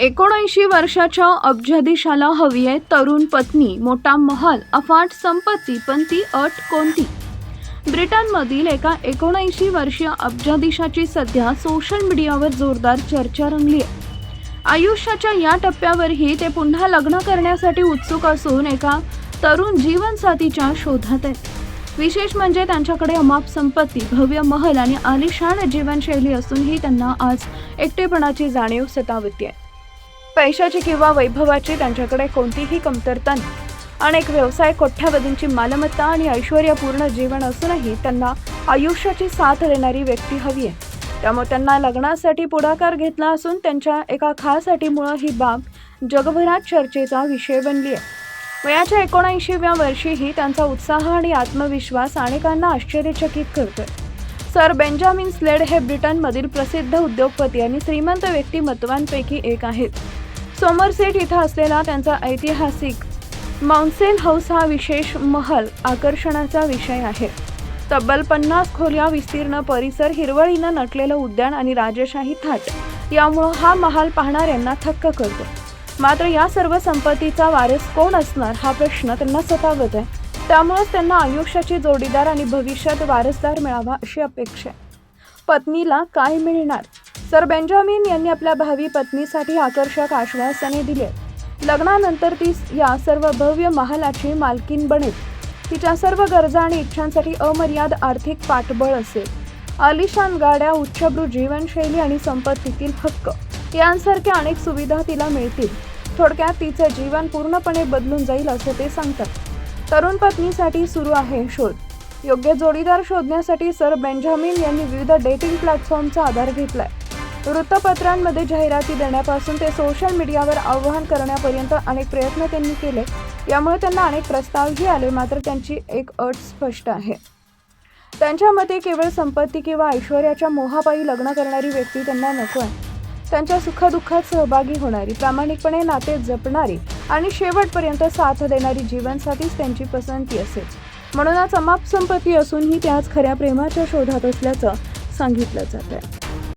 79 वर्षाच्या अब्जाधीशाला हवी आहे तरुण पत्नी, मोठा महल, अफाट संपत्ती, पण ती अट कोणती? ब्रिटनमधील एका 79 वर्षीय अब्जाधीशाची सध्या सोशल मीडियावर जोरदार चर्चा रंगली आहे. आयुष्याच्या या टप्प्यावरही ते पुन्हा लग्न करण्यासाठी उत्सुक असून एका तरुण जीवनसाथीच्या शोधात आहेत. विशेष म्हणजे त्यांच्याकडे अमाप संपत्ती, भव्य महल आणि आलिशान जीवनशैली असूनही त्यांना आज एकटेपणाची जाणीव सतावती आहे. पैशाची किंवा वैभवाची त्यांच्याकडे कोणतीही कमतरता नाही. अनेक व्यवसाय, कोट्यावधींची मालमत्ता आणि ऐश्वर्यपूर्ण जीवन असूनही त्यांना आयुष्याची साथ देणारी व्यक्ती हवी आहे. त्यामुळे त्यांना लग्नासाठी पुढाकार घेतला असून त्यांच्या एका खास अटीमुळे ही बाब जगभरात चर्चेचा विषय बनली आहे. वयाच्या 79व्या वर्षीही त्यांचा उत्साह आणि आत्मविश्वास अनेकांना आश्चर्यचकित करतोय. सर बेंजामिन स्लेड हे ब्रिटनमधील प्रसिद्ध उद्योगपती आणि श्रीमंत व्यक्तिमत्वांपैकी एक आहेत. सोमरसेट इथं असलेला त्यांचा ऐतिहासिक माउंटसेल हाऊस हा विशेष महल आकर्षणाचा विषय आहे. तब्बल 50 खोल्या विस्तीर्ण परिसर, हिरवळीनं नटलेलं उद्यान आणि राजशाही थाट यामुळे हा महाल पाहणाऱ्यांना थक्क करतो. मात्र या सर्व संपत्तीचा वारस कोण असणार हा प्रश्न त्यांना सतावत आहे. त्यामुळेच त्यांना आयुष्याची जोडीदार आणि भविष्यात वारसदार मिळावा अशी अपेक्षा आहे. पत्नीला काय मिळणार? सर बेंजामिन यांनी आपल्या भावी पत्नीसाठी आकर्षक आश्वासने दिली. लग्नानंतर ती या सर्व भव्य महालाची मालकीण बनेल. तिच्या सर्व गरजा आणि इच्छांसाठी अमर्याद आर्थिक पाठबळ असेल. आलिशान गाड्या, उच्चभ्रू जीवनशैली आणि संपत्तीतील हक्क यांसारख्या अनेक सुविधा तिला मिळतील. थोडक्यात तिचे जीवन पूर्णपणे बदलून जाईल असं ते सांगतात. तरुण पत्नीसाठी सुरू आहे शोध. योग्य जोडीदार शोधण्यासाठी सर बेंजामिन यांनी विविध डेटिंग प्लॅटफॉर्मचा आधार घेतलाय. वृत्तपत्रांमध्ये जाहिराती देण्यापासून ते सोशल मीडियावर आवाहन करण्यापर्यंत अनेक प्रयत्न त्यांनी केले. यामुळे त्यांना अनेक प्रस्तावही आले. मात्र त्यांची एक अट स्पष्ट आहे. त्यांच्या मते केवळ संपत्ती किंवा ऐश्वर्याच्या मोहापायी लग्न करणारी व्यक्ती त्यांना नको आहे. त्यांच्या सुखदुःखात सहभागी होणारी, प्रामाणिकपणे नाते जपणारी आणि शेवटपर्यंत साथ देणारी जीवनसाथीच त्यांची पसंती असेल. म्हणूनच अमाप संपत्ती असूनही त्याच खऱ्या प्रेमाच्या शोधात असल्याचं सांगितलं जात आहे.